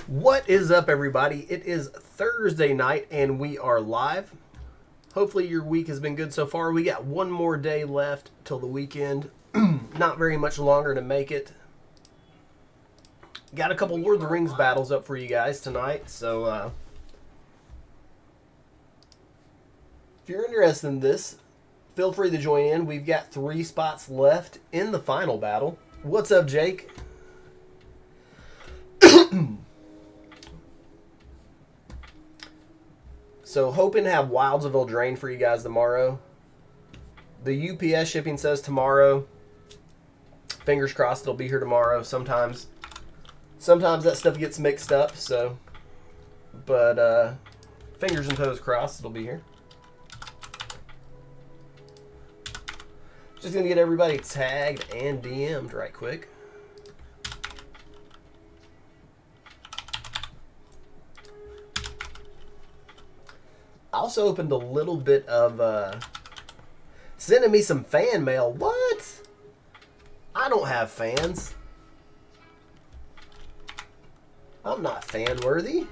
What is up, everybody? It is Thursday night and we are live. Hopefully your week has been good so far. We got one more day left till the weekend. Not very much longer to make it. Got a couple Lord of the Rings battles up for you guys tonight, so if you're interested in this, feel free to join in. We've got 3 spots left in the final battle. What's up, Jake? So, hoping to have Wilds of Eldraine for you guys tomorrow. The UPS shipping says tomorrow. Fingers crossed it'll be here tomorrow. Sometimes that stuff gets mixed up, so. But, fingers and toes crossed, it'll be here. Just gonna get everybody tagged and DM'd right quick. I also opened a little bit of sending me some fan mail. What? I don't have fans. I'm not fan worthy.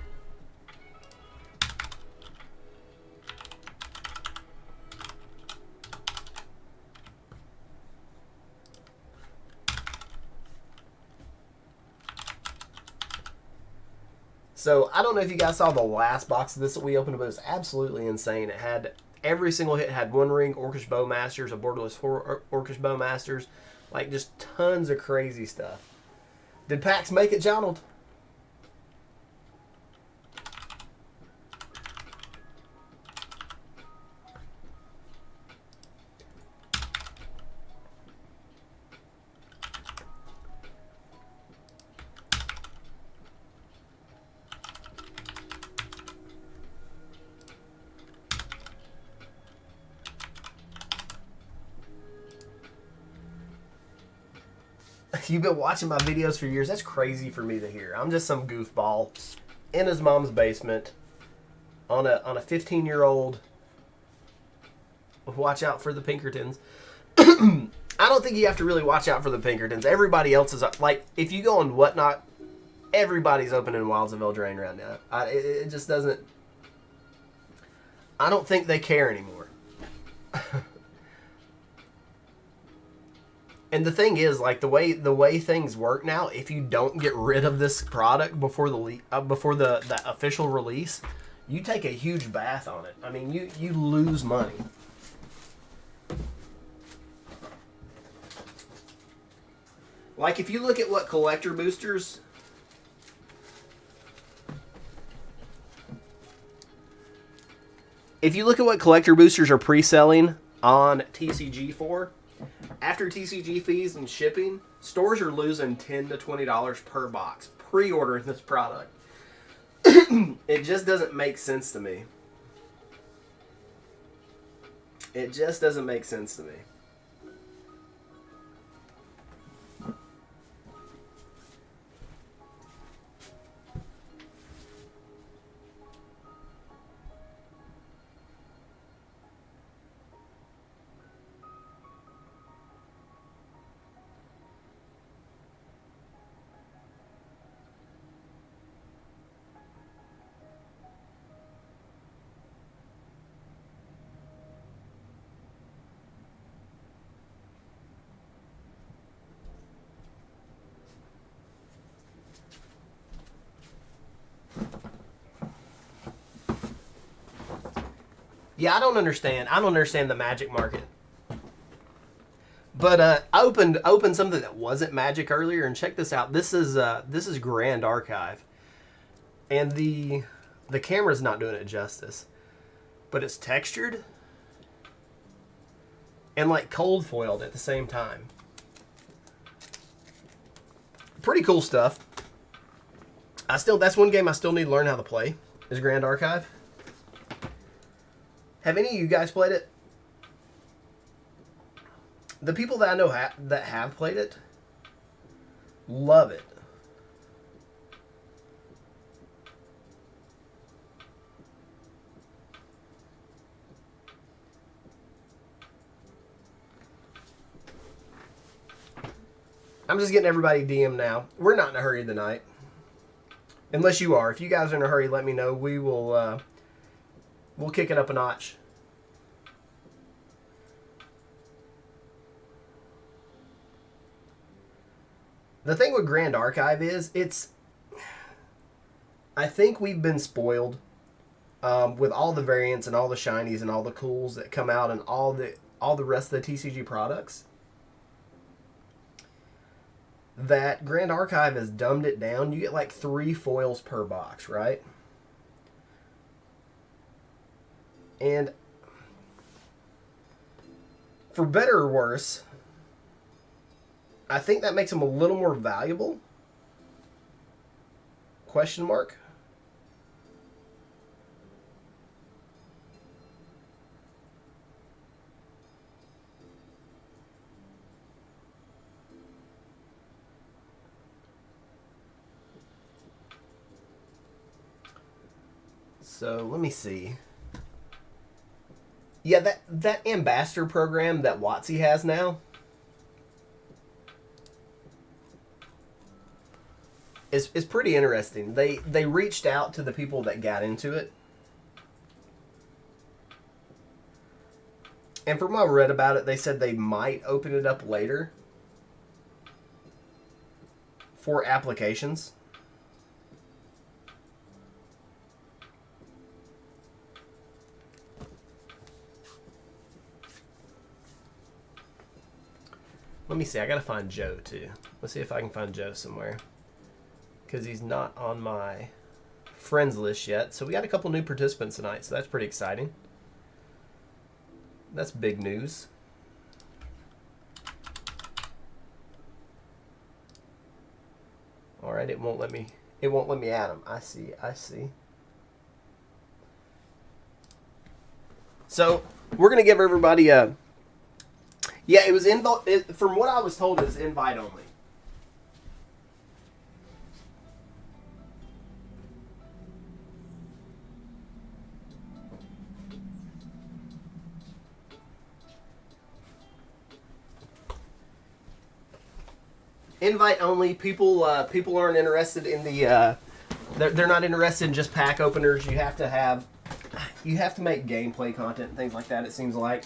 So, I don't know if you guys saw the last box of this that we opened, but it was absolutely insane. It had, every single hit had One Ring, Orcish Bowmasters, a borderless 4 Orcish Bowmasters. Like, just tons of crazy stuff. Did packs make it, Jonald? You've been watching my videos for years. That's crazy for me to hear. I'm just some goofball in his mom's basement on a 15-year-old. Watch out for the Pinkertons. I don't think you have to really watch out for the Pinkertons. Everybody else is like, if you go on Whatnot, everybody's opening Wilds of Eldraine right now. It just doesn't. I don't think they care anymore. And the thing is, like, the way things work now, if you don't get rid of this product before the official release, you take a huge bath on it. I mean, you lose money. Like, if you look at what collector boosters, are pre-selling on TCG for, after TCG fees and shipping, stores are losing $10 to $20 per box pre-ordering this product. It just doesn't make sense to me. It just doesn't make sense to me. Yeah, I don't understand the Magic market. But I opened something that wasn't Magic earlier, and check this out. This is Grand Archive, and the camera's not doing it justice, but it's textured and like cold foiled at the same time. Pretty cool stuff. That's one game I still need to learn how to play, is Grand Archive. Have any of you guys played it? The people that I know that have played it love it. I'm just getting everybody DM now. We're not in a hurry tonight. Unless you are. If you guys are in a hurry, let me know. We will we'll kick it up a notch. The thing with Grand Archive is I think we've been spoiled with all the variants and all the shinies and all the cools that come out and all the rest of the TCG products. That Grand Archive has dumbed it down. You get like 3 foils per box, right? And for better or worse, I think that makes them a little more valuable. Question mark? So let me see. Yeah, that ambassador program that WotC has now is pretty interesting. They reached out to the people that got into it. And from what I read about it, they said they might open it up later for applications. Let me see. I gotta find Joe too. Let's see if I can find Joe somewhere, because he's not on my friends list yet. So we got a couple new participants tonight, so that's pretty exciting. That's big news. All right, it won't let me add him. I see. So we're gonna give everybody a. Yeah, it was from what I was told, it's invite only. Invite only. People aren't interested in the. They're not interested in just pack openers. You have to make gameplay content and things like that. It seems like.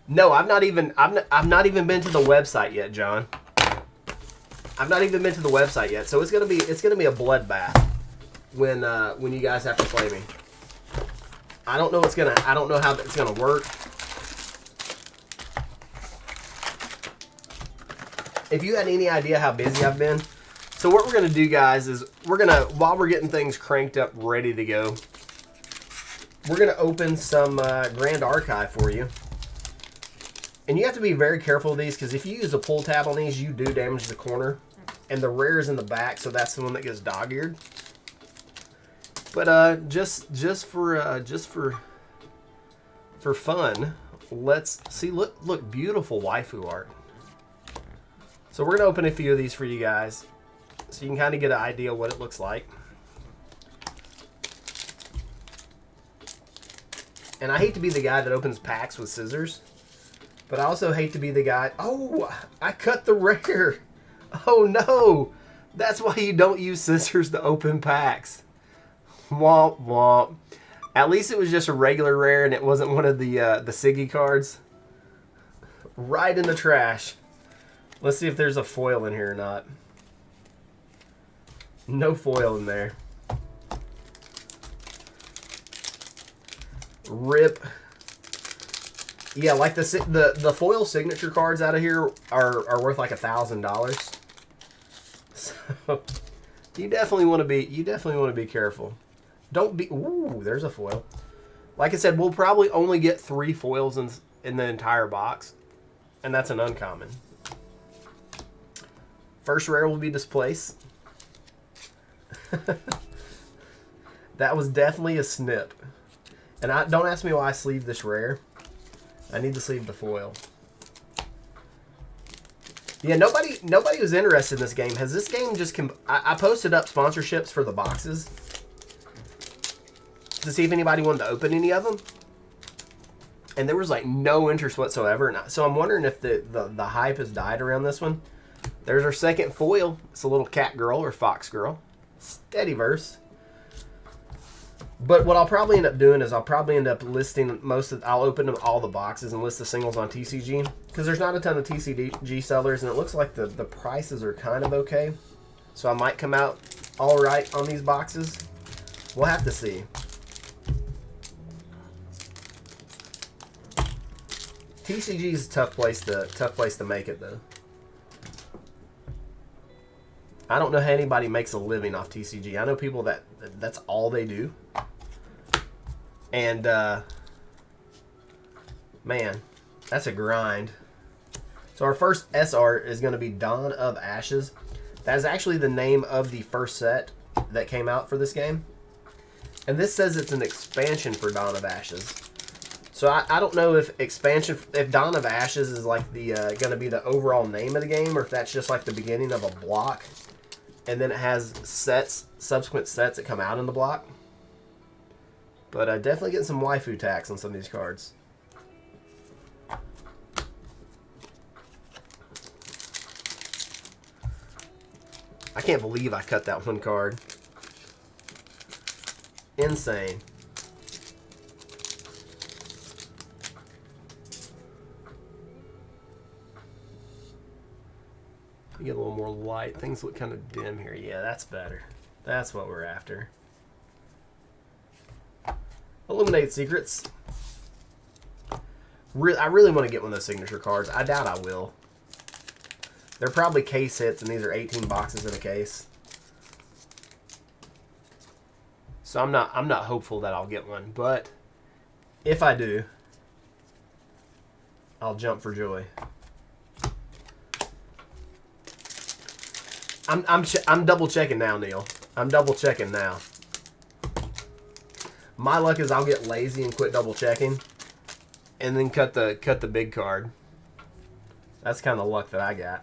No, I've not even been to the website yet, John. I've not even been to the website yet, so it's gonna be a bloodbath when you guys have to play me. I don't know how it's gonna work. If you had any idea how busy I've been, so what we're gonna do, guys, is while we're getting things cranked up, ready to go, we're gonna open some Grand Archive for you. And you have to be very careful of these, because if you use a pull tab on these, you do damage the corner. And the rare is in the back, so that's the one that gets dog-eared. But just for fun, let's see. Look, beautiful waifu art. So we're gonna open a few of these for you guys, so you can kind of get an idea of what it looks like. And I hate to be the guy that opens packs with scissors. But I also hate to be the guy. Oh, I cut the rare. Oh no, that's why you don't use scissors to open packs. Womp womp. At least it was just a regular rare and it wasn't one of the Siggy cards. Right in the trash. Let's see if there's a foil in here or not. No foil in there. Rip. Yeah, like the foil signature cards out of here are worth like $1,000. So you definitely want to be careful. Don't be. Ooh, there's a foil. Like I said, we'll probably only get 3 foils in the entire box, and that's an uncommon. First rare will be Displace. That was definitely a snip. And don't ask me why I sleeved this rare. I need to sleeve the foil. Yeah, nobody was interested in this game. Has this game just... I posted up sponsorships for the boxes to see if anybody wanted to open any of them. And there was like no interest whatsoever. So I'm wondering if the hype has died around this one. There's our second foil. It's a little cat girl or fox girl. Steadyverse. But what I'll probably end up doing is I'll probably end up listing I'll open up all the boxes and list the singles on TCG. Because there's not a ton of TCG sellers, and it looks like the prices are kind of okay. So I might come out all right on these boxes. We'll have to see. TCG is a tough place to make it, though. I don't know how anybody makes a living off TCG. I know people that's all they do. And, man, that's a grind. So our first SR is going to be Dawn of Ashes. That is actually the name of the first set that came out for this game. And this says it's an expansion for Dawn of Ashes. So I don't know if Dawn of Ashes is like the going to be the overall name of the game, or if that's just like the beginning of a block. And then it has subsequent sets that come out in the block. But definitely getting some waifu tax on some of these cards. I can't believe I cut that one card. Insane. Get a little more light. Things look kind of dim here. Yeah, that's better. That's what we're after. Illuminate Secrets. I really want to get one of those signature cards. I doubt I will. They're probably case hits, and these are 18 boxes in a case. So I'm not hopeful that I'll get one, but if I do, I'll jump for joy. I'm double checking now, Neil. I'm double checking now. My luck is I'll get lazy and quit double checking, and then cut the big card. That's kind of luck that I got.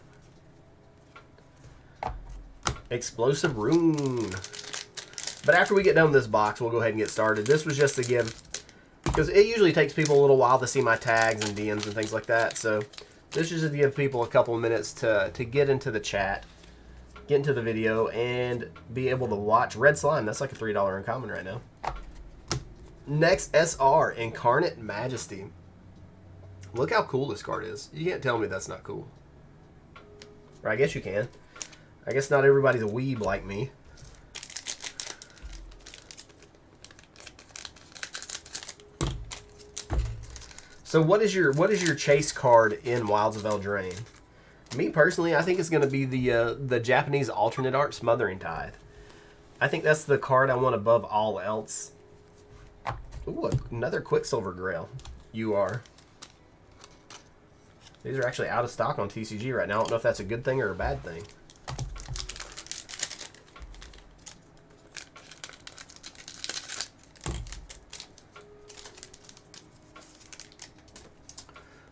Explosive Rune. But after we get done with this box, we'll go ahead and get started. This was just to give, because it usually takes people a little while to see my tags and DMs and things like that. So this is just to give people a couple of minutes to get into the chat, get into the video, and be able to watch. Red Slime, that's like a $3 uncommon right now. Next, SR, Incarnate Majesty. Look how cool this card is. You can't tell me that's not cool. Or I guess you can. I guess not everybody's a weeb like me. So what is your chase card in Wilds of Eldraine? Me personally, I think it's going to be the Japanese alternate art Smothering Tithe. I think that's the card I want above all else. Ooh, another Quicksilver Grail. You are. These are actually out of stock on TCG right now. I don't know if that's a good thing or a bad thing.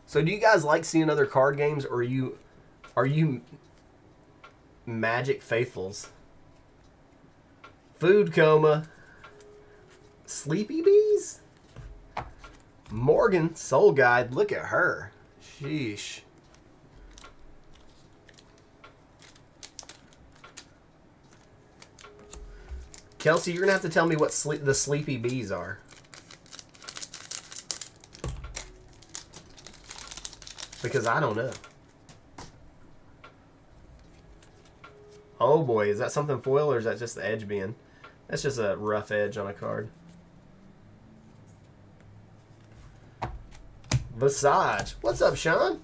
So do you guys like seeing other card games, or are you Magic faithfuls? Food Coma. Sleepy Bees? Morgan, Soul Guide. Look at her. Sheesh. Kelsey, you're going to have to tell me what the Sleepy Bees are. Because I don't know. Oh boy, is that something foil, or is that just the edge being? That's just a rough edge on a card. Visage. What's up, Sean?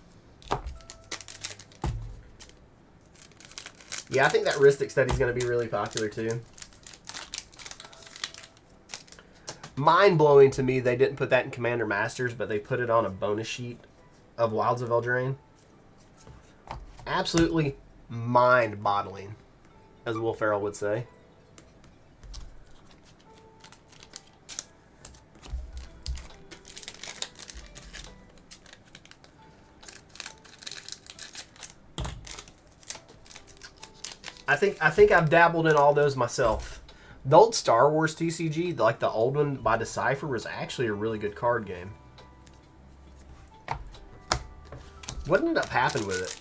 Yeah, I think that Ristic study is going to be really popular too. Mind-blowing to me they didn't put that in Commander Masters, but they put it on a bonus sheet of Wilds of Eldraine. Absolutely mind-boggling, as Will Ferrell would say. I think I've dabbled in all those myself. The old Star Wars TCG, like the old one by Decipher, was actually a really good card game. What ended up happening with it?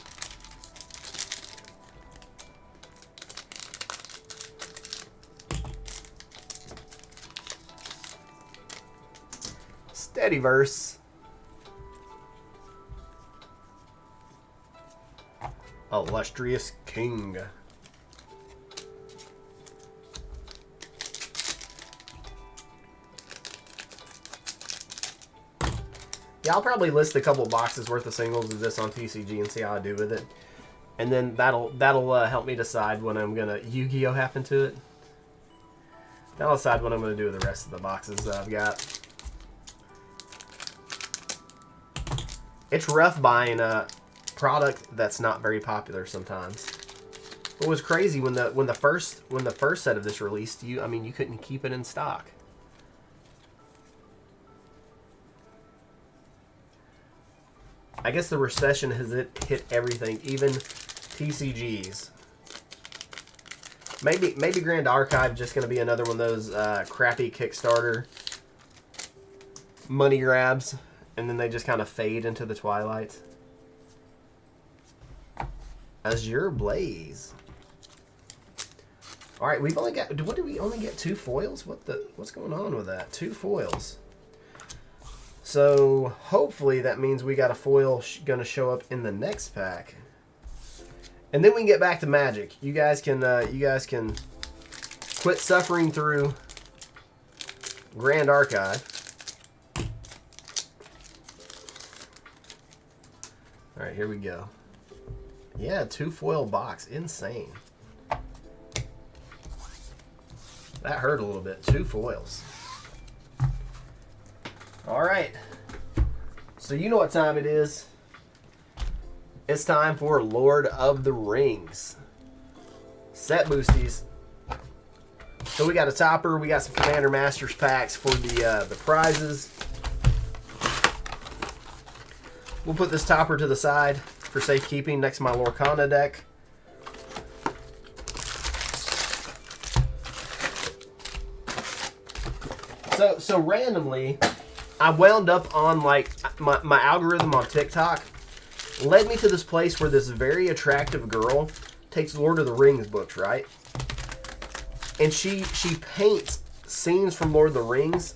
Fediverse. Illustrious King. Yeah, I'll probably list a couple boxes worth of singles of this on TCG and see how I do with it. And then that'll help me decide when I'm gonna Yu-Gi-Oh happen to it. That'll decide what I'm gonna do with the rest of the boxes that I've got. It's rough buying a product that's not very popular sometimes. It was crazy when the first set of this released. You couldn't keep it in stock. I guess the recession has hit everything, even TCGs. Maybe Grand Archive just going to be another one of those crappy Kickstarter money grabs, and then they just kind of fade into the twilight. Azure Blaze. All right, we've only got. What did we only get? 2 foils? What's going on with that? 2 foils. So hopefully that means we got a foil going to show up in the next pack, and then we can get back to Magic. You guys can quit suffering through Grand Archive. All right, here we go. Yeah, 2 foil box, insane. That hurt a little bit. 2 foils. All right, so you know what time it is. It's time for Lord of the Rings set boosties. So we got a topper. We got some Commander Masters packs for the prizes. We'll put this topper to the side for safekeeping next to my Lorcana deck. So randomly, I wound up on like my algorithm on TikTok led me to this place where this very attractive girl takes Lord of the Rings books, right? And she paints scenes from Lord of the Rings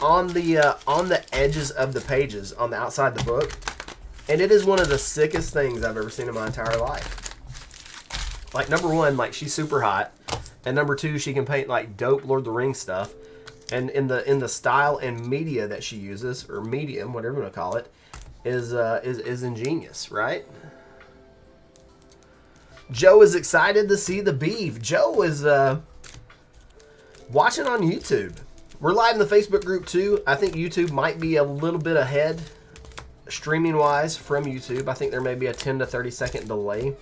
on the edges of the pages on the outside of the book. And it is one of the sickest things I've ever seen in my entire life. Like, number one, like, she's super hot. And number two, she can paint like dope Lord of the Rings stuff. And in the style and media that she uses, or medium, whatever you want to call it, is ingenious, right? Joe is excited to see the beef. Joe is watching on YouTube. We're live in the Facebook group too. I think YouTube might be a little bit ahead, streaming wise, from YouTube. I think there may be a 10 to 30 second delay.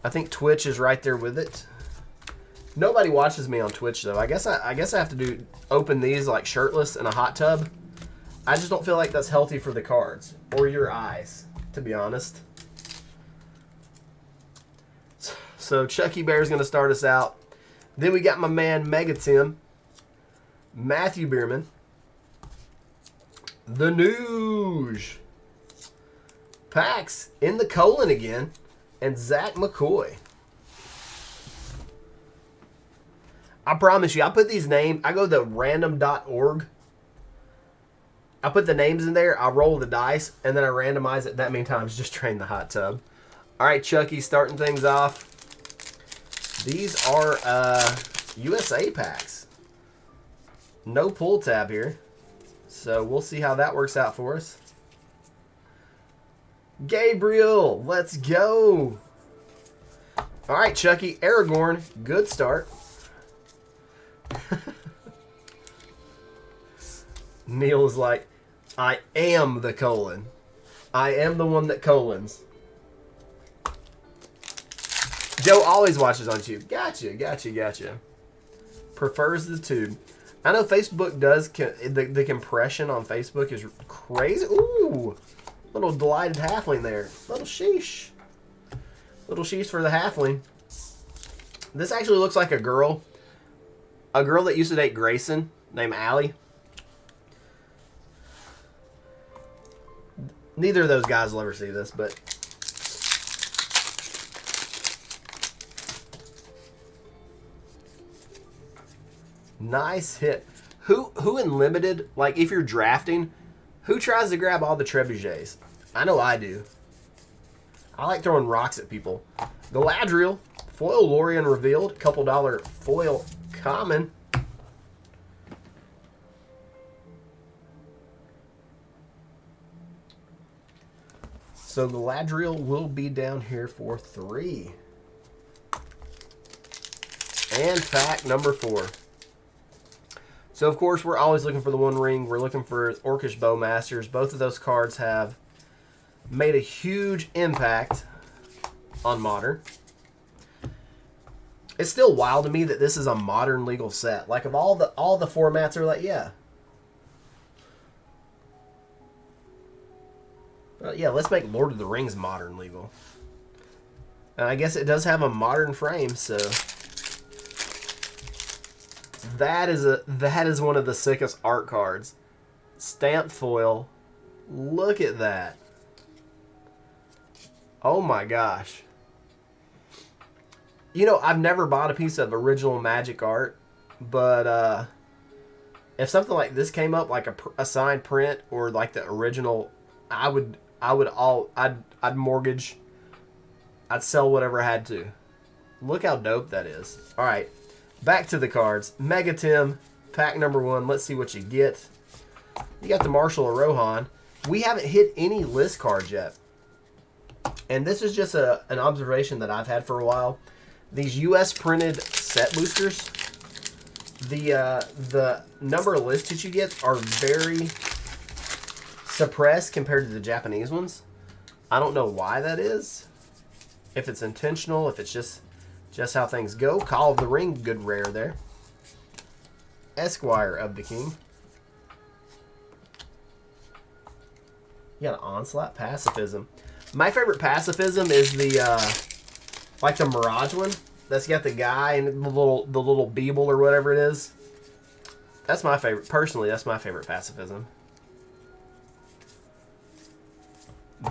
I think Twitch is right there with it. Nobody watches me on Twitch though. I guess I have to open these like shirtless in a hot tub. I just don't feel like that's healthy for the cards or your eyes, to be honest. So Chucky Bear is going to start us out. Then we got my man Mega Tim, Matthew Bierman, The Nooge, Pax in the colon again, and Zach McCoy. I promise you, I put these names, I go to random.org. I put the names in there, I roll the dice, and then I randomize it that many times, just drain the hot tub. All right, Chucky, starting things off. These are USA packs. No pull tab here. So we'll see how that works out for us. Gabriel, let's go. All right, Chucky, Aragorn, good start. Neil is like, I am the colon. I am the one that colons. Joe always watches on tube. Gotcha. Prefers the tube. I know Facebook does, the compression on Facebook is crazy. Ooh, little delighted halfling there. Little sheesh. Little sheesh for the halfling. This actually looks like a girl. A girl that used to date Grayson, named Allie. Neither of those guys will ever see this, but... Nice hit. Who in limited, like if you're drafting, who tries to grab all the trebuchets? I know I do. I like throwing rocks at people. Galadriel, foil Lorien revealed, couple dollar foil common. So Galadriel will be down here for 3. And pack number 4. So, of course, we're always looking for the One Ring. We're looking for Orcish Bowmasters. Both of those cards have made a huge impact on Modern. It's still wild to me that this is a Modern legal set. Like, of all the formats are like, yeah. Yeah, let's make Lord of the Rings Modern legal. And I guess it does have a Modern frame, so... That is one of the sickest art cards. Stamped foil. Look at that. Oh my gosh. You know, I've never bought a piece of original Magic art, but if something like this came up, like a signed print or like the original, I'd mortgage. I'd sell whatever I had to. Look how dope that is. All right. Back to the cards. Mega Tim, pack number 1. Let's see what you get. You got the Marshall of Rohan. We haven't hit any list cards yet. And this is just an observation that I've had for a while. These U.S. printed set boosters, the number of lists that you get are very suppressed compared to the Japanese ones. I don't know why that is. If it's intentional, if it's just how things go. Call of the Ring, good rare there. Esquire of the King. You got an Onslaught Pacifism. My favorite Pacifism is the like the Mirage one. That's got the guy and the little Beeble or whatever it is. That's my favorite. Personally, that's my favorite Pacifism.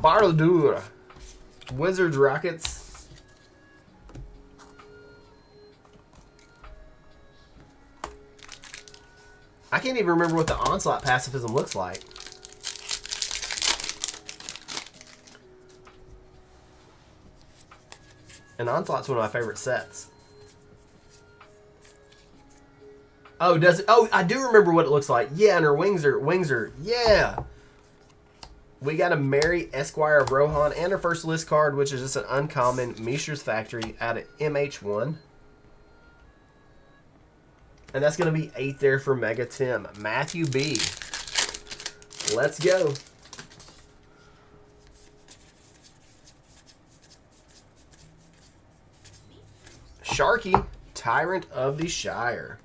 Barladur. Wizards Rockets. I can't even remember what the Onslaught Pacifism looks like. And Onslaught's one of my favorite sets. Oh, does it? Oh, I do remember what it looks like. Yeah, and her wings are, yeah. We got a Mary Esquire of Rohan and her first list card, which is just an uncommon Mishra's Factory out of MH1. And that's going to be 8 there for Mega Tim. Matthew B. Let's go. Sharky, Tyrant of the Shire.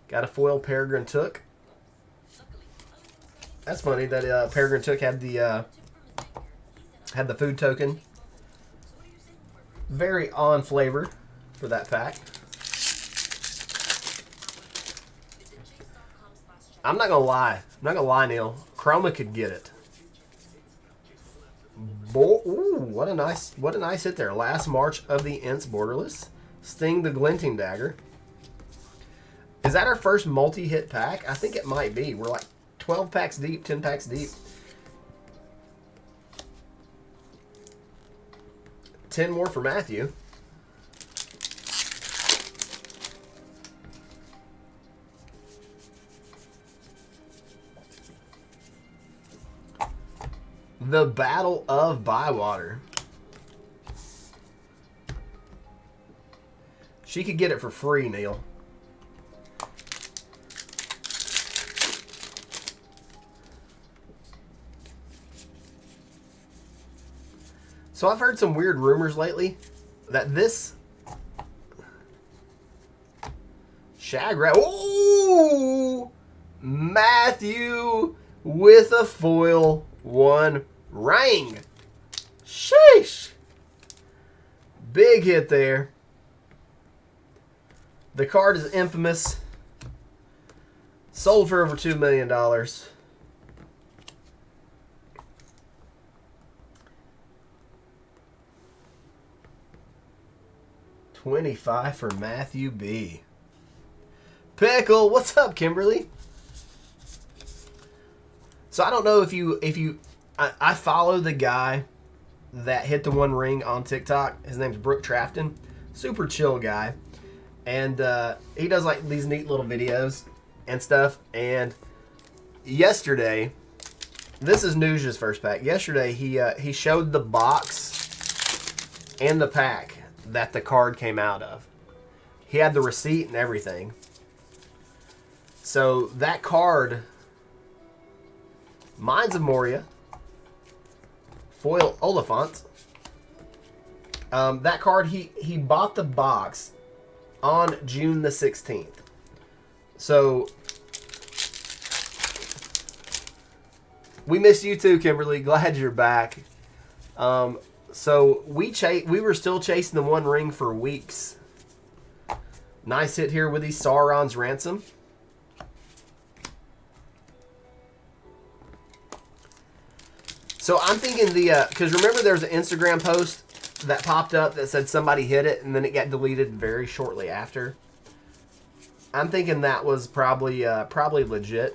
Got a foil Peregrine Took. That's funny that Peregrine Took had the food token. Very on flavor for that pack. I'm not gonna lie, Neil. Chroma could get it. Ooh, what a nice hit there. Last March of the Ents Borderless. Sting the Glinting Dagger. Is that our first multi-hit pack? I think it might be. We're like 12 packs deep, 10 packs deep. 10 more for Matthew. The Battle of Bywater. She could get it for free, Neil. So I've heard some weird rumors lately that this Shag-Rat. Ooh! Matthew with a foil 1 ring. Sheesh. Big hit there. The card is infamous. Sold for over $2 million. $25 for Matthew B. Pickle, what's up, Kimberly? So I don't know if you I follow the guy that hit the one ring on TikTok. His name's Brooke Trafton. Super chill guy. And he does like these neat little videos and stuff. And yesterday, this is Nuja's first pack. Yesterday he showed the box and the pack that the card came out of. He had the receipt and everything. So that card, Mines of Moria, foil Oliphant. That card, he bought the box on June the 16th. So we missed you too, Kimberly. Glad you're back. So we were still chasing the one ring for weeks. Nice hit here with the Sauron's Ransom. So I'm thinking because remember there was an Instagram post that popped up that said somebody hit it and then it got deleted very shortly after. I'm thinking that was probably legit.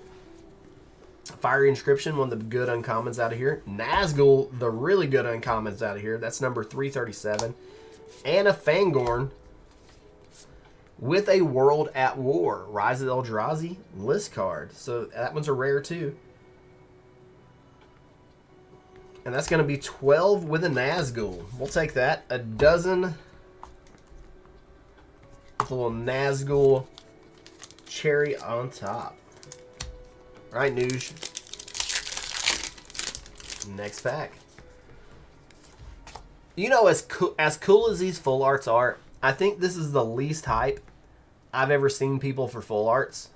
Fiery Inscription, one of the good uncommons out of here. Nazgul, the really good uncommons out of here. That's number 337. And a Fangorn with a World at War. Rise of the Eldrazi list card. So that one's a rare too. And that's going to be 12 with a Nazgul. We'll take that. A dozen. A little Nazgul cherry on top. All right, Nuge. Next pack. You know, as cool as these full arts are, I think this is the least hype I've ever seen people for full arts.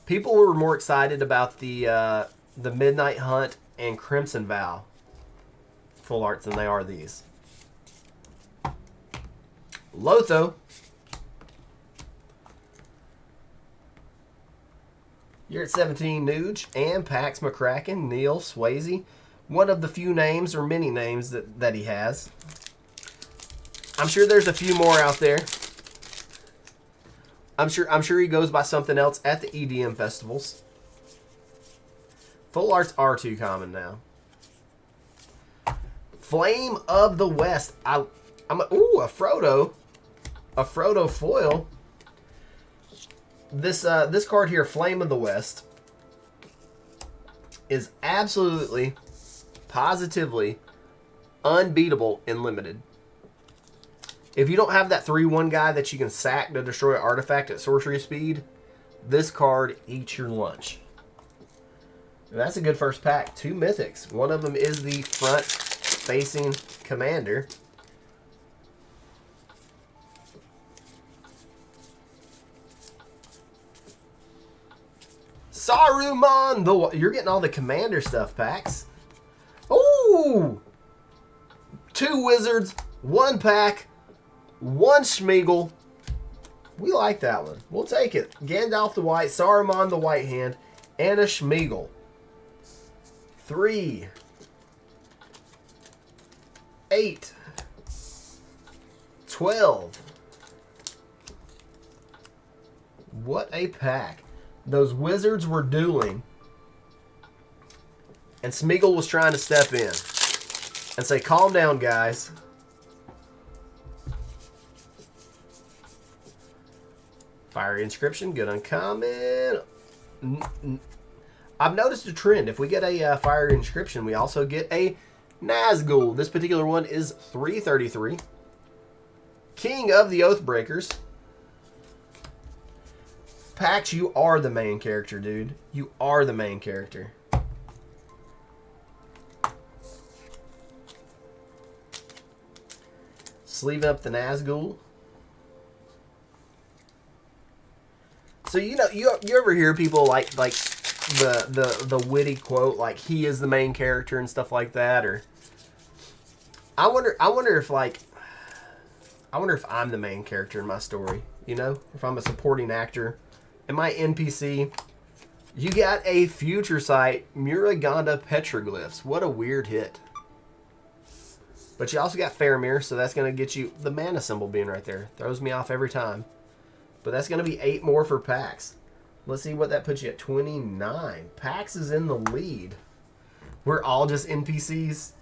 People were more excited about the Midnight Hunt and Crimson Vow full arts than they are these. Lotho. You're at 17, Nuge. And Pax McCracken, Neil Swayze. One of the few names or many names that he has. I'm sure there's a few more out there. I'm sure he goes by something else at the EDM festivals. Full arts are too common now. Flame of the West. A Frodo foil. This card here, Flame of the West, is absolutely, positively unbeatable in limited. If you don't have that 3/1 guy that you can sack to destroy an artifact at sorcery speed, this card eats your lunch. And that's a good first pack. 2 mythics. One of them is the front-facing commander. Saruman! You're getting all the commander stuff, Pax. Ooh! 2 wizards, 1 pack, 1 Schmeagle. We like that one. We'll take it. Gandalf the White, Saruman the White Hand, and a Schmeagle. 3, 8, 12. What a pack. Those wizards were dueling. And Smeagol was trying to step in and say, calm down, guys. Fiery Inscription, good uncommon. I've noticed a trend. If we get a Fiery Inscription, we also get a Nazgul. This particular one is 333. King of the Oathbreakers. Pax, you are the main character, dude. You are the main character. Sleeve up the Nazgul. So you know you ever hear people like the witty quote like he is the main character and stuff like that, or I wonder if I'm the main character in my story, you know? If I'm a supporting actor. Am I NPC? You got a Future Sight Muraganda Petroglyphs. What a weird hit. But you also got Faramir, so that's going to get you the mana symbol being right there. Throws me off every time. But that's going to be 8 more for Pax. Let's see what that puts you at. 29. Pax is in the lead. We're all just NPCs.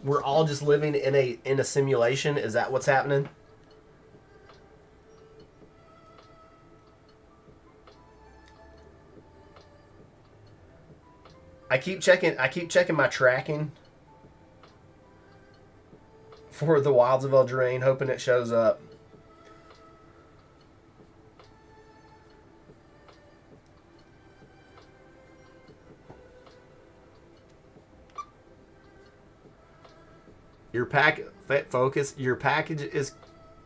We're all just living in a simulation. Is that what's happening? I keep checking my tracking for the Wilds of Eldraine, hoping it shows up. Your focus. Your package is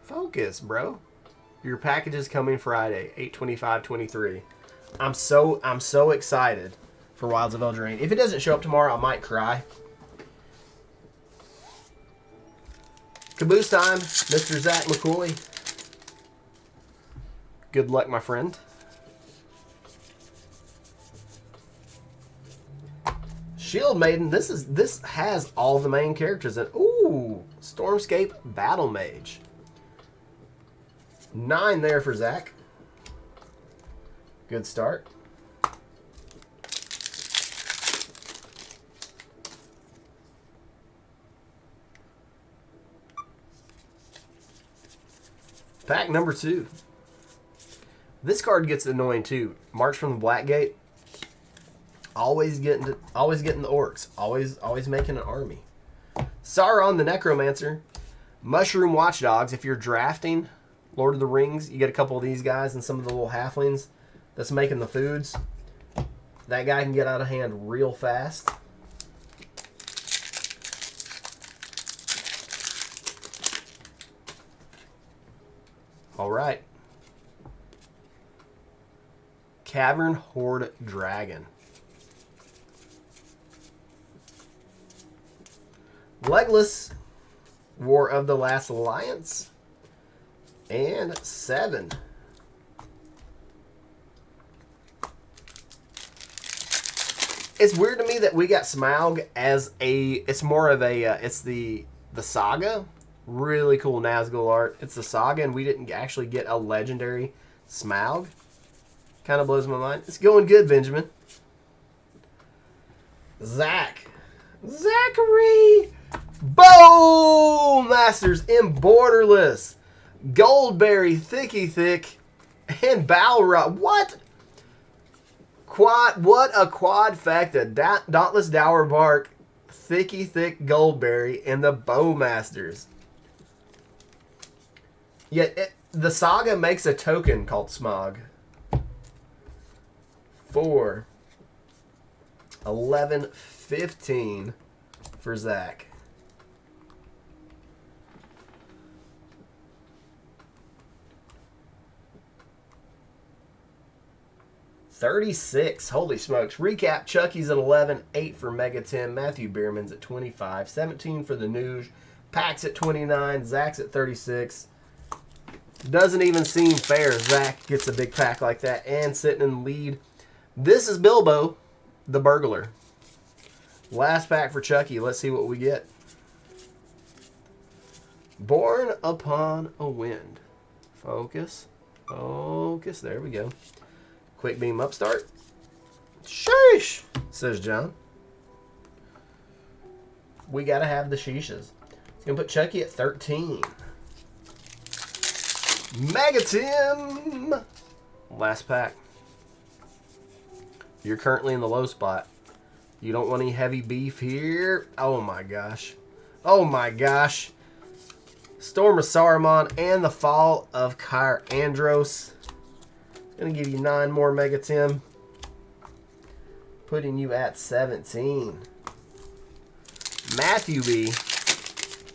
focus, bro. Your package is coming Friday, 8/25/23. I'm so excited for Wilds of Eldraine. If it doesn't show up tomorrow, I might cry. Caboose time, Mr. Zach McCooley. Good luck, my friend. Shield Maiden. This has all the main characters in. Ooh, Stormscape Battle Mage. 9 there for Zach. Good start. Pack number 2. This card gets annoying too. March from the Blackgate. Always getting the orcs. Always making an army. Sauron the Necromancer. Mushroom Watchdogs. If you're drafting Lord of the Rings, you get a couple of these guys and some of the little halflings that's making the foods. That guy can get out of hand real fast. All right. Cavern Horde Dragon. Legless, War of the Last Alliance, and 7. It's weird to me that we got Smaug as it's more of a, it's the Saga. Really cool Nazgul art. It's the Saga, and we didn't actually get a legendary Smaug. Kind of blows my mind. It's going good, Benjamin. Zachary Bowmasters in Borderless, Goldberry, Thicky Thick, and Balrog. What a quadfecta. Dauntless Dower Bark, Thicky Thick Goldberry, and the Bowmasters. Yet the Saga makes a token called Smog. 4, 11, 15 for Zach. $36. Holy smokes. Recap. Chucky's at 11. 8 for Mega 10. Matthew Bierman's at 25. 17 for the Nuge. Pack's at 29. Zach's at 36. Doesn't even seem fair. Zach gets a big pack like that and sitting in the lead. This is Bilbo, the Burglar. Last pack for Chucky. Let's see what we get. Born Upon a Wind. Focus. Focus. There we go. Quick beam upstart. Sheesh, says John. We got to have the sheeshes. It's going to put Chucky at 13. Mega Tim. Last pack. You're currently in the low spot. You don't want any heavy beef here. Oh my gosh. Oh my gosh. Storm of Saruman and the Fall of Cair Andros. Gonna give you 9 more Mega Tim. Putting you at 17. Matthew B.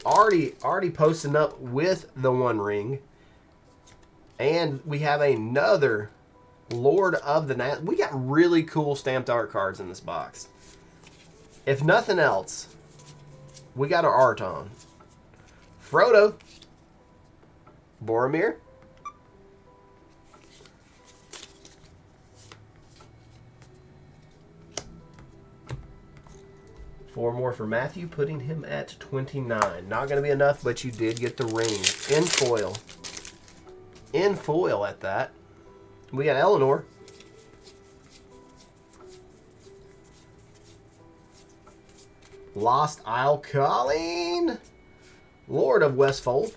Already posting up with the One Ring. And we have another Lord of the Night. We got really cool stamped art cards in this box. If nothing else, we got our art on. Frodo. Boromir. Four more for Matthew, putting him at 29. Not going to be enough, but you did get the ring in foil. In foil at that. We got Eleanor. Lost Isle Colleen. Lord of Westfold.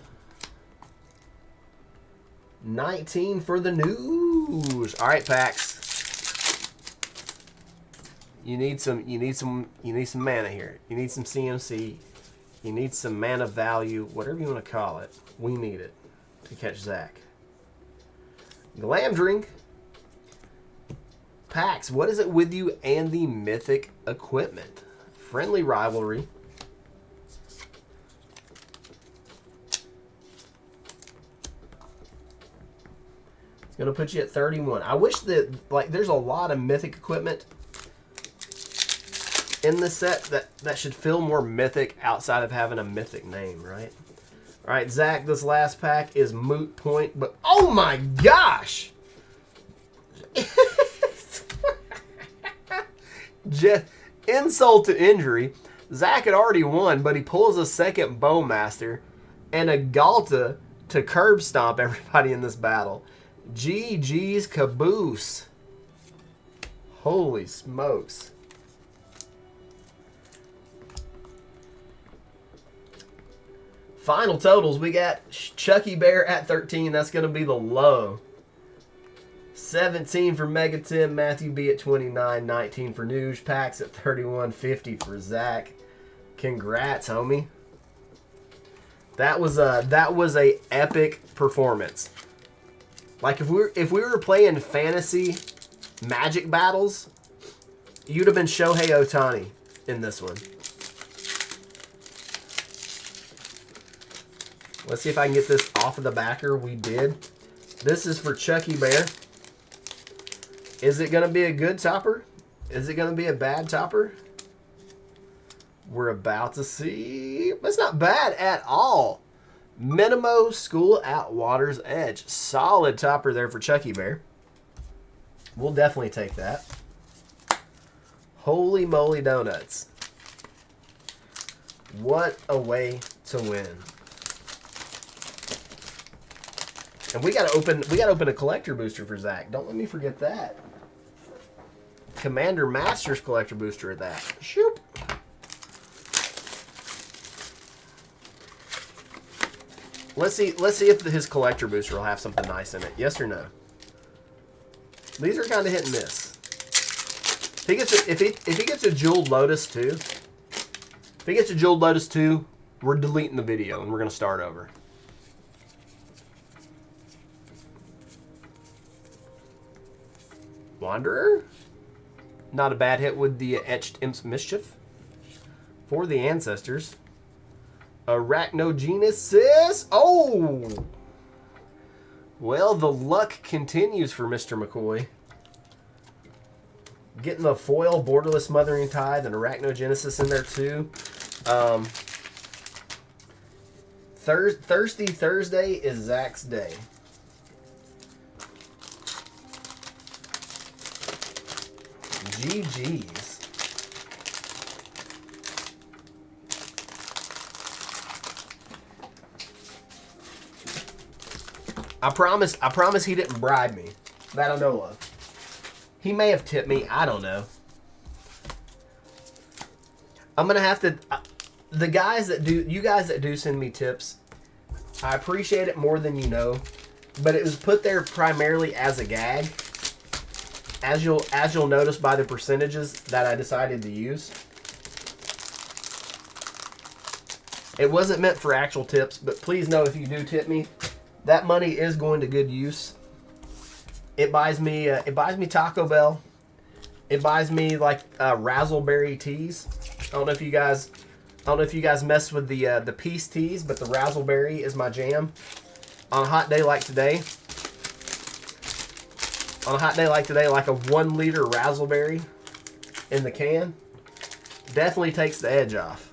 19 for the news. All right, Pax. You need some mana here. You need some CMC. You need some mana value, whatever you want to call it. We need it to catch Zach. Glamdring. Pax, what is it with you and the mythic equipment? Friendly rivalry. It's going to put you at 31. I wish that, like, there's a lot of mythic equipment in this set that should feel more mythic outside of having a mythic name, right? All right, Zach, this last pack is moot point, but oh my gosh! Just insult to injury. Zach had already won, but he pulls a second Bowmaster and a Galta to curb stomp everybody in this battle. GG's caboose. Holy smokes. Final totals, we got Chucky Bear at 13. That's going to be the low. 17 for Megatim, Matthew B at 29, 19 for Noosh, Pax at 31, 50 for Zach. Congrats, homie. That was a epic performance. Like if we were playing fantasy Magic battles, you'd have been Shohei Ohtani in this one. Let's see if I can get this off of the backer. We did. This is for Chucky Bear. Is it going to be a good topper? Is it going to be a bad topper? We're about to see. That's not bad at all. Minimo School at Water's Edge. Solid topper there for Chucky Bear. We'll definitely take that. Holy moly donuts. What a way to win. And we gotta open a collector booster for Zach. Don't let me forget that. Commander Masters collector booster at that. Shoop. Let's see if his collector booster will have something nice in it. Yes or no? These are kind of hit and miss. If he gets a Jeweled Lotus too, we're deleting the video and we're gonna start over. Wanderer. Not a bad hit with the Etched Imp's Mischief. For the Ancestors. Arachnogenesis. Oh! Well, the luck continues for Mr. McCoy. Getting the foil Borderless Mothering Tide and Arachnogenesis in there too. Thirsty Thursday is Zach's day. GG's. I promise he didn't bribe me. That I know of. He may have tipped me. I don't know. I'm going to have to... you guys that do send me tips, I appreciate it more than you know. But it was put there primarily as a gag. As you'll notice by the percentages that I decided to use. It wasn't meant for actual tips, but please know if you do tip me, that money is going to good use. It buys me Taco Bell. It buys me like Razzleberry teas. I don't know if you guys mess with the Peace teas, but the Razzleberry is my jam. On a hot day like today. Like a 1 liter Razzleberry in the can definitely takes the edge off.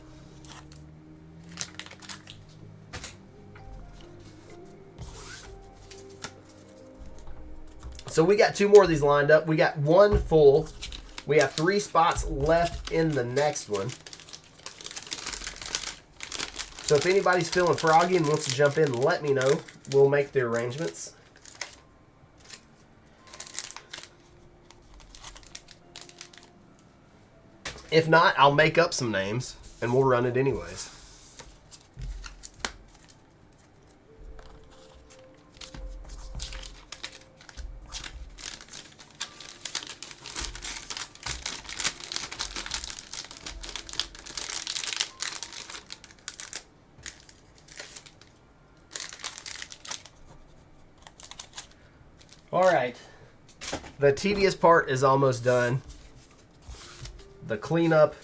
So we got 2 more of these lined up. We got 1 full. We have 3 spots left in the next one. So if anybody's feeling froggy and wants to jump in, let me know. We'll make the arrangements. If not, I'll make up some names and we'll run it anyways. All right. The tedious part is almost done. The cleanup.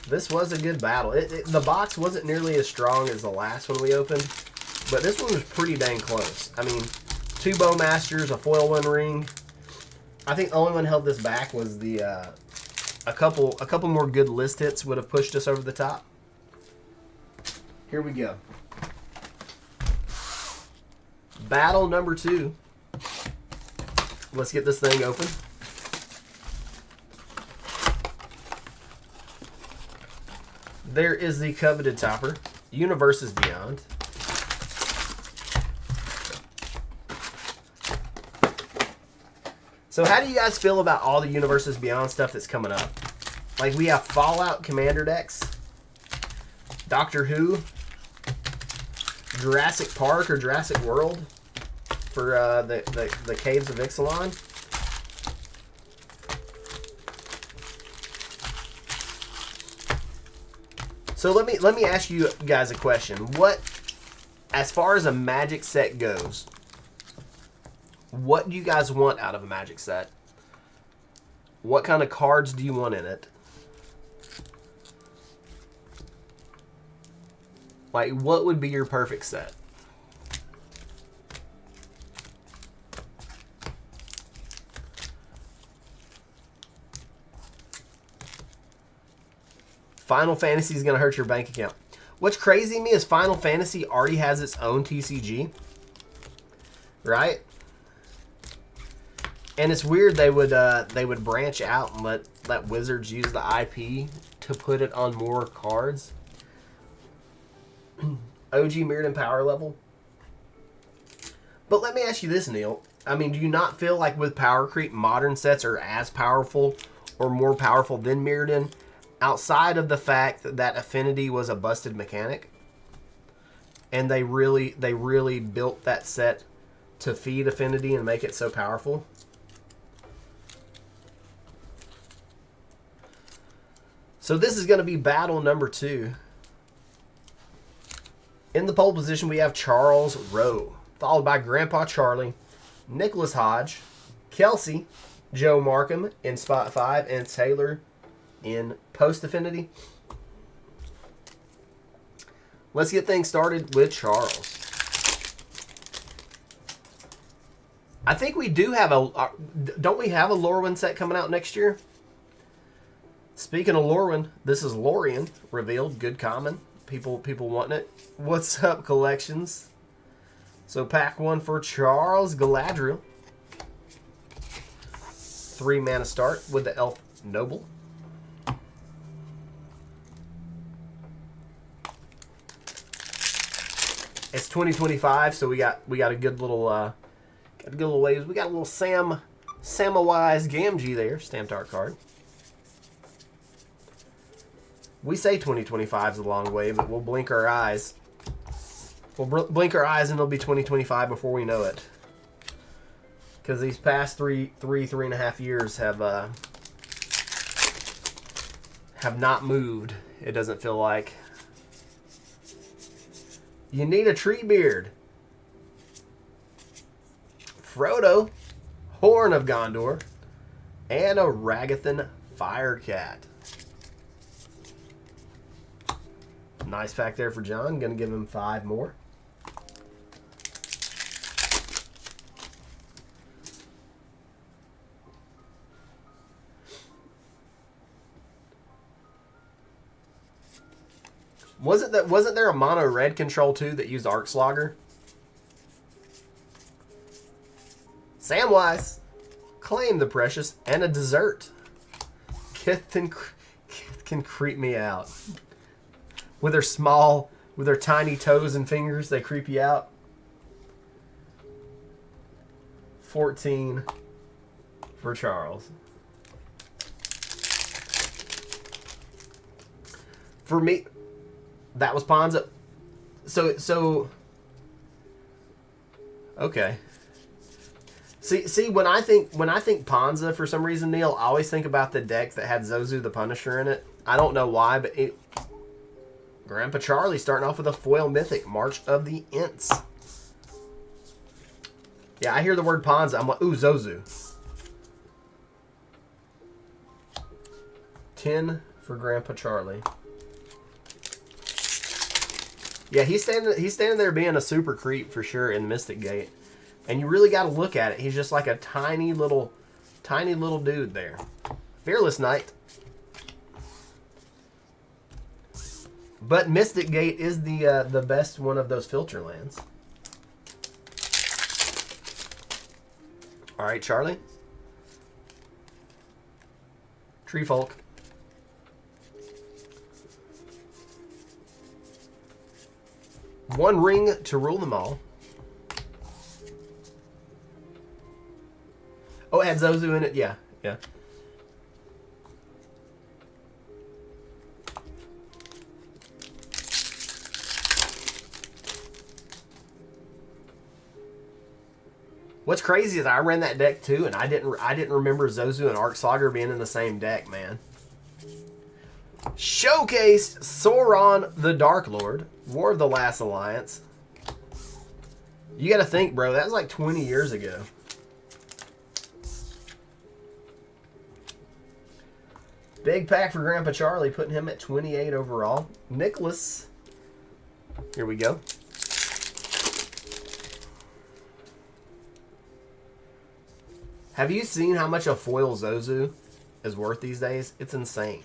This was a good battle. The box wasn't nearly as strong as the last one we opened, but this one was pretty dang close. I mean, 2 Bowmasters, a foil 1 ring. I think the only one held this back was the a couple more good list hits would have pushed us over the top. Here we go. Battle number 2. Let's get this thing open. There is the coveted topper. Universes Beyond. So how do you guys feel about all the Universes Beyond stuff that's coming up? Like, we have Fallout Commander decks, Doctor Who, Jurassic Park or Jurassic World for the Caves of Ixalan. So let me ask you guys a question. What, as far as a Magic set goes, what do you guys want out of a Magic set? What kind of cards do you want in it? Like, what would be your perfect set? Final Fantasy is going to hurt your bank account. What's crazy to me is Final Fantasy already has its own TCG. Right? And it's weird they would branch out and let Wizards use the IP to put it on more cards. OG Mirrodin power level. But let me ask you this, Neil. I mean, do you not feel like with power creep, modern sets are as powerful or more powerful than Mirrodin, outside of the fact that Affinity was a busted mechanic, and they really built that set to feed Affinity and make it so powerful? So this is going to be battle number 2. In the pole position, we have Charles Rowe, followed by Grandpa Charlie, Nicholas Hodge, Kelsey, Joe Markham in spot 5, and Taylor in post Affinity. Let's get things started with Charles. I think we do have don't we have a Lorwyn set coming out next year? Speaking of Lorwyn, this is Lorien revealed, good common. People wanting it. What's up, collections? So pack 1 for Charles Galadriel. 3 mana start with the Elf Noble. It's 2025, so we got a good little ways. We got a little Samwise Gamgee there, stamped art card. We say 2025 is a long way, but we'll blink our eyes. We'll blink our eyes and it'll be 2025 before we know it. Because these past three and a half years have not moved. It doesn't feel like. You need a tree beard. Frodo, Horn of Gondor, and a Ragathan Firecat. Nice pack there for John. Going to give him 5 more. Wasn't there a mono red control too that used Arc Slogger? Samwise, claim the precious, and a dessert. Kith can creep me out. With their tiny toes and fingers, they creep you out. 14 for Charles. For me, that was Ponza. So okay. See, when I think Ponza, for some reason, Neil, I always think about the deck that had Zozu the Punisher in it. I don't know why, but Grandpa Charlie starting off with a foil mythic, March of the Ints. Yeah, I hear the word Ponza, I'm like, ooh, Zozu. 10 for Grandpa Charlie. Yeah, he's standing there being a super creep for sure in Mystic Gate. And you really got to look at it. He's just like a tiny little dude there. Fearless Knight. But Mystic Gate is the best one of those filter lands. All right, Charlie. Tree Folk. One ring to rule them all. Oh, it had Zozu in it? Yeah, yeah. What's crazy is I ran that deck too, and I didn't remember Zozu and Arc Saga being in the same deck, man. Showcased Sauron the Dark Lord, War of the Last Alliance. You got to think, bro, that was like 20 years ago. Big pack for Grandpa Charlie, putting him at 28 overall. Nicholas. Here we go. Have you seen how much a foil Zozu is worth these days? It's insane.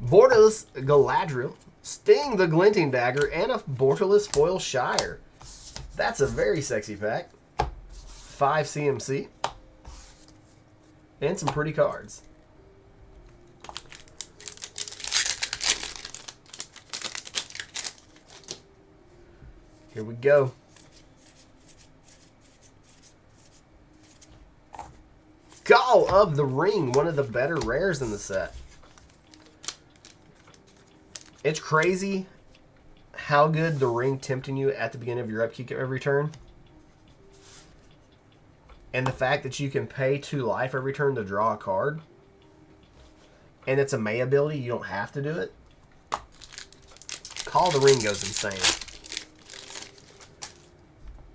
Borderless Galadriel, Sting the Glinting Dagger, and a Borderless Foil Shire. That's a very sexy pack. 5 CMC. And some pretty cards. Here we go. Call of the Ring, one of the better rares in the set. It's crazy how good the ring tempting you at the beginning of your upkeep every turn. And the fact that you can pay 2 life every turn to draw a card. And it's a May ability, you don't have to do it. Call of the Ring goes insane.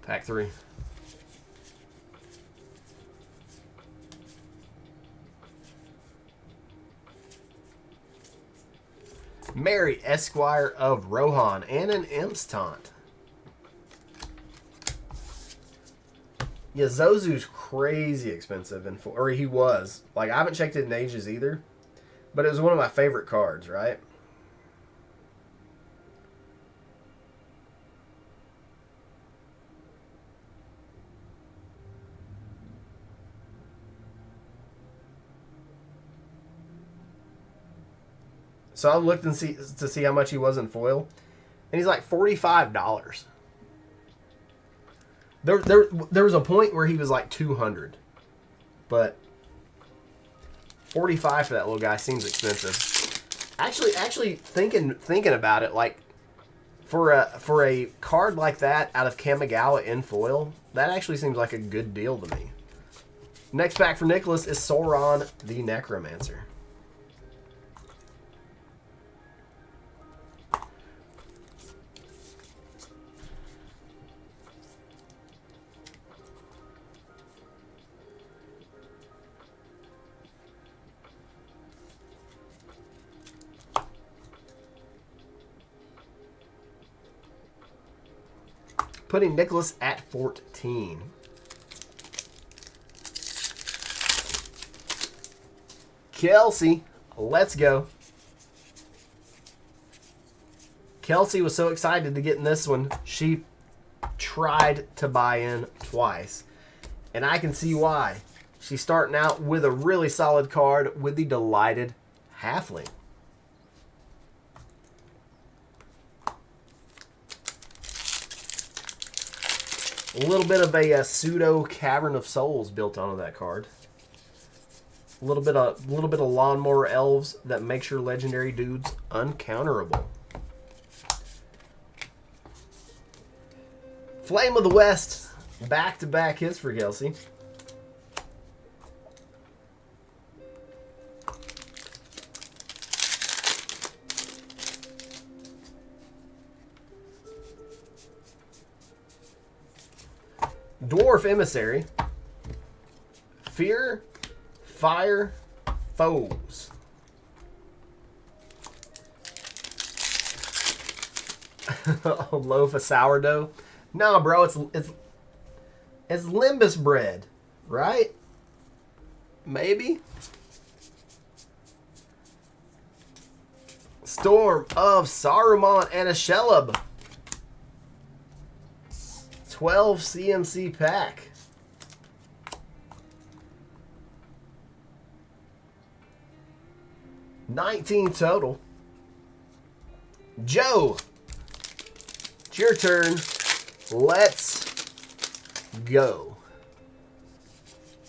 Pack 3. Mary, Esquire of Rohan, and an Imp's Taunt. Yeah, Zozu's crazy expensive, or he was. Like, I haven't checked it in ages either, but it was one of my favorite cards, right? So I looked and to see how much he was in foil, and he's like $45. There was a point where he was like $200, but $45 for that little guy seems expensive. Actually thinking about it, like for a card like that out of Kamigawa in foil, that actually seems like a good deal to me. Next pack for Nicholas is Sauron the Necromancer. Putting Nicholas at 14. Kelsey, let's go. Kelsey was so excited to get in this one, she tried to buy in twice. And I can see why. She's starting out with a really solid card with the Delighted Halfling. A little bit of a pseudo Cavern of Souls built onto that card. A little bit of Lawnmower Elves that makes your legendary dudes uncounterable. Flame of the West, back-to-back hits for Kelsey. Dwarf Emissary. Fear, Fire, Foes. A loaf of sourdough. No, bro, it's Limbus bread, right? Maybe. Storm of Saruman and a Sheleb. 12 CMC pack. $19 total. Joe, it's your turn. Let's go.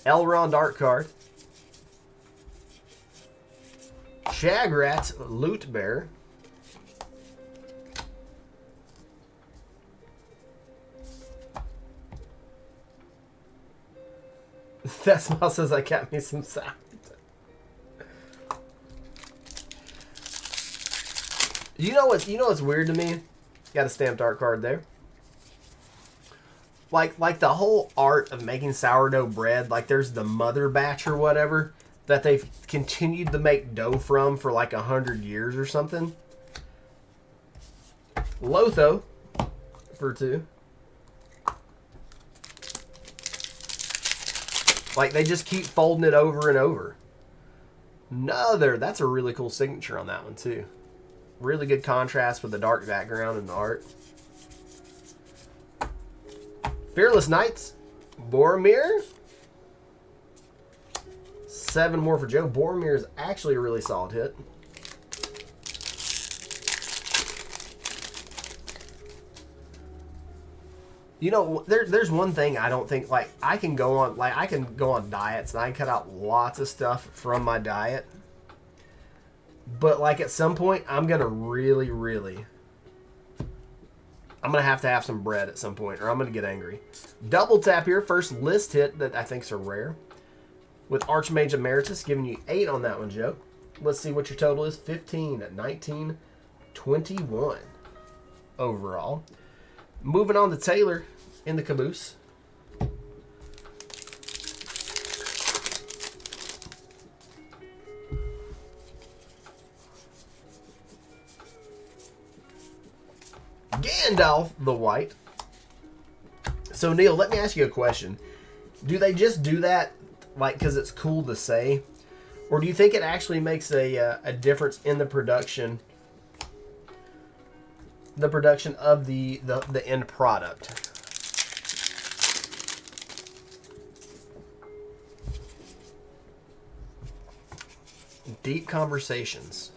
Elrond art card. Shagrat Loot Bearer. That smell says I got me some sound. You know what's weird to me? Got a stamped art card there. Like the whole art of making sourdough bread, like there's the mother batch or whatever that they've continued to make dough from for like 100 years or something. Lotho for 2. Like they just keep folding it over and over. That's a really cool signature on that one too. Really good contrast with the dark background and the art. Fearless Knights, Boromir. 7 more for Joe. Boromir is actually a really solid hit. You know, there's one thing I don't think, like, I can go on diets and I can cut out lots of stuff from my diet. But, like, at some point, I'm going to really, I'm going to have some bread at some point, or I'm going to get angry. Double tap here. First list hit that I think is a rare. With Archmage Emeritus, giving you 8 on that one, Joe. Let's see what your total is. 15, 19, 21 overall. Moving on to Taylor in the caboose. Gandalf the White. So, Neil, let me ask you a question. Do they just do that, like, because it's cool to say? Or do you think it actually makes a difference in the production? The production of the end product? Deep conversations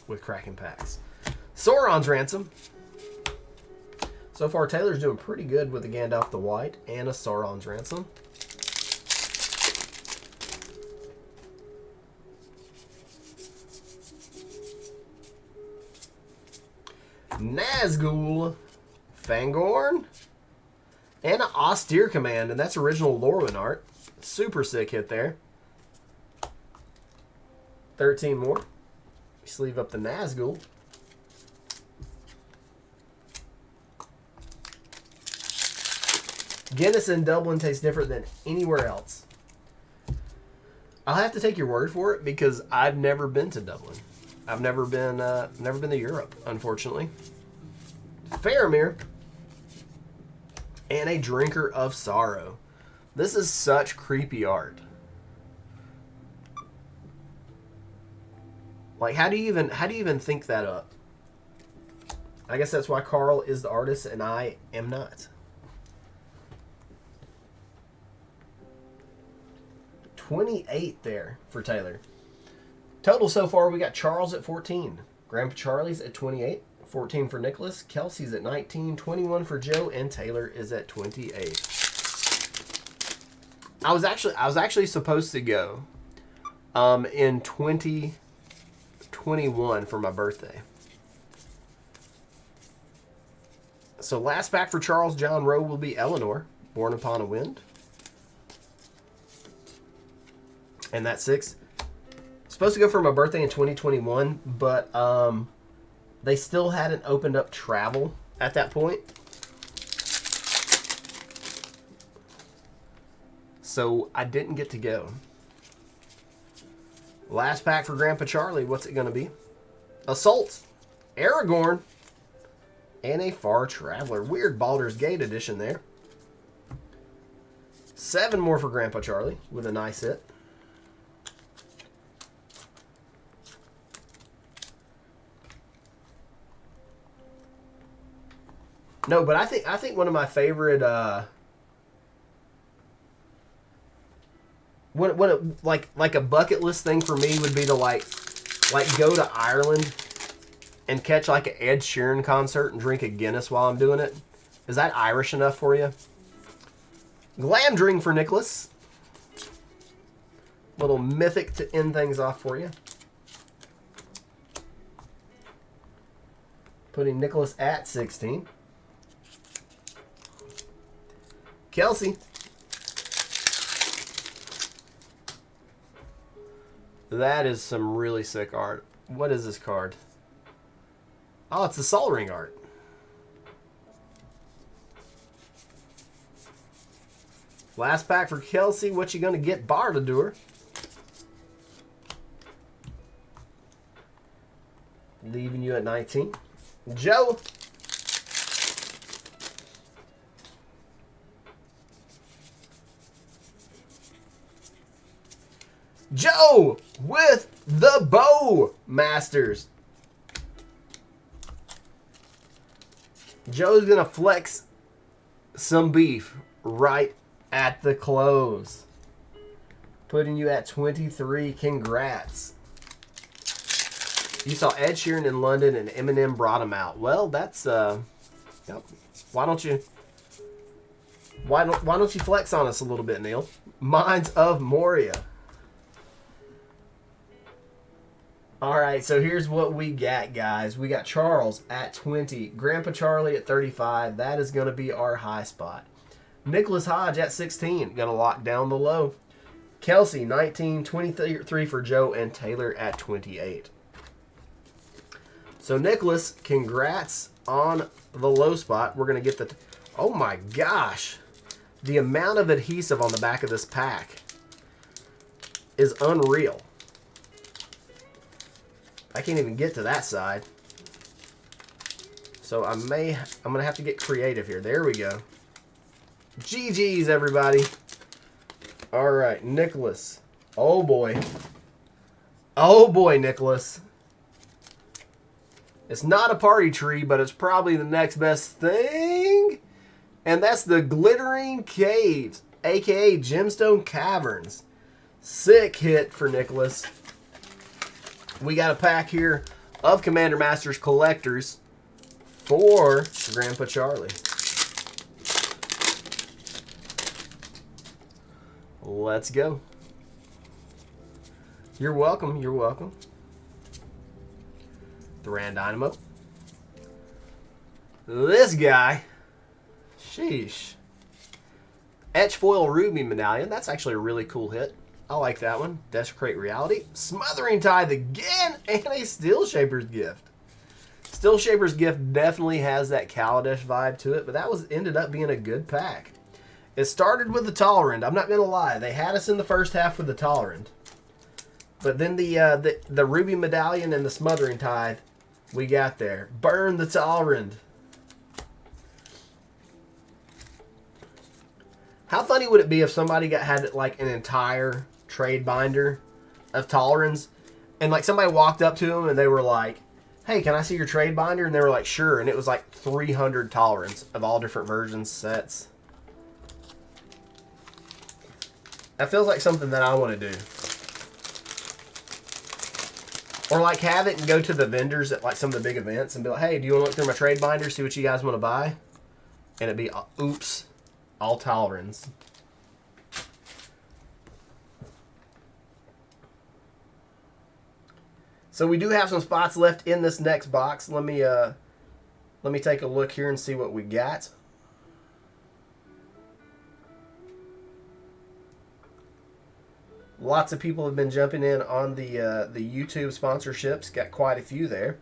with cracking packs. Sauron's Ransom. So far, Taylor's doing pretty good with a Gandalf the White and a Sauron's Ransom. Nazgul, Fangorn, and an Austere Command, and that's original Lorwyn art. Super sick hit there. 13 more. Sleeve up the Nazgul. Guinness in Dublin tastes different than anywhere else. I'll have to take your word for it because I've never been to Dublin. I've never been to Europe, unfortunately. Faramir and a Drinker of Sorrow. This is such creepy art. Like, how do you even think that up? I guess that's why Carl is the artist and I am not. 28 there for Taylor. Total so far, we got Charles at 14. Grandpa Charlie's at 28. 14 for Nicholas. Kelsey's at 19. 21 for Joe. And Taylor is at 28. I was actually supposed to go in 2021 for my birthday. So last pack for Charles John Rowe will be Eleanor, Born Upon a Wind. And that's 6. Supposed to go for my birthday in 2021, but they still hadn't opened up travel at that point. So I didn't get to go. Last pack for Grandpa Charlie. What's it going to be? Assault, Aragorn, and a Far Traveler. Weird Baldur's Gate edition there. 7 more for Grandpa Charlie with a nice hit. No, but I think one of my favorite like a bucket list thing for me would be to like go to Ireland and catch like an Ed Sheeran concert and drink a Guinness while I'm doing it. Is that Irish enough for you? Glamdring for Nicholas. Little mythic to end things off for you. Putting Nicholas at 16. Kelsey. That is some really sick art. What is this card? Oh, it's the Sol Ring art. Last pack for Kelsey. What you gonna get? Bardadur. Leaving you at 19. Joe. Joe with the Bow Masters. Joe's going to flex some beef right at the close. Putting you at 23. Congrats. You saw Ed Sheeran in London and Eminem brought him out. Well, that's yep. Why don't you flex on us a little bit, Neil? Mines of Moria. All right, so here's what we got, guys. We got Charles at 20, Grandpa Charlie at 35. That is going to be our high spot. Nicholas Hodge at 16, going to lock down the low. Kelsey, 19, 23 for Joe, and Taylor at 28. So, Nicholas, congrats on the low spot. We're going to get the... Oh, my gosh. The amount of adhesive on the back of this pack is unreal. I can't even get to that side. So I'm going to have to get creative here. There we go. GG's, everybody. All right, Nicholas. Oh, boy. Oh, boy, Nicholas. It's not a party tree, but it's probably the next best thing. And that's the Glittering Caves, a.k.a. Gemstone Caverns. Sick hit for Nicholas. We got a pack here of Commander Masters Collectors for Grandpa Charlie. Let's go. You're welcome. You're welcome. Thran Dynamo. This guy. Sheesh. Etch Foil Ruby Medallion. That's actually a really cool hit. I like that one. Desecrate Reality. Smothering Tithe again. And a Steel Shaper's Gift. Steel Shaper's Gift definitely has that Kaladesh vibe to it, but that ended up being a good pack. It started with the Tolerant. I'm not going to lie. They had us in the first half with the Tolerant. But then the Ruby Medallion and the Smothering Tithe, we got there. Burn the Tolerant. How funny would it be if somebody had like an entire trade binder of Tolerants, and like somebody walked up to them and they were like, "Hey, can I see your trade binder?" And they were like, "Sure." And it was like 300 Tolerants of all different versions, sets. That feels like something that I want to do. Or like have it and go to the vendors at like some of the big events and be like, hey, do you want to look through my trade binder, see what you guys want to buy? And it'd be, oops, all tolerance. So we do have some spots left in this next box. Let me take a look here and see what we got. Lots of people have been jumping in on the YouTube sponsorships. Got quite a few there.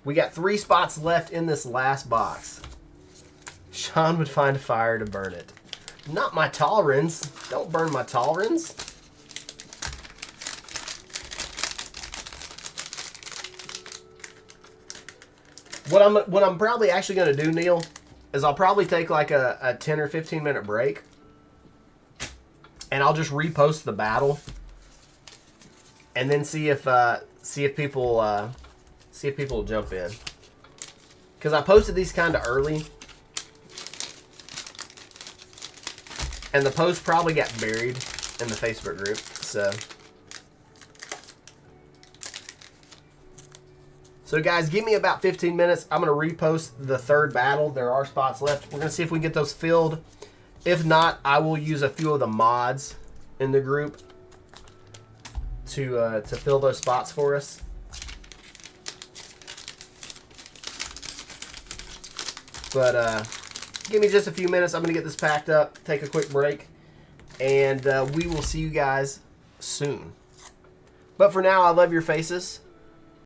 We got 3 spots left in this last box. Sean would find a fire to burn it. Not my tolerance. Don't burn my tolerance. What I'm probably actually going to do, Neil, is I'll probably take like a 10 or 15 minute break. And I'll just repost the battle, and then see if people will jump in. Because I posted these kind of early, and the post probably got buried in the Facebook group. So guys, give me about 15 minutes. I'm gonna repost the 3rd battle. There are spots left. We're gonna see if we can get those filled. If not, I will use a few of the mods in the group to fill those spots for us. But give me just a few minutes. I'm going to get this packed up, take a quick break, and we will see you guys soon. But for now, I love your faces.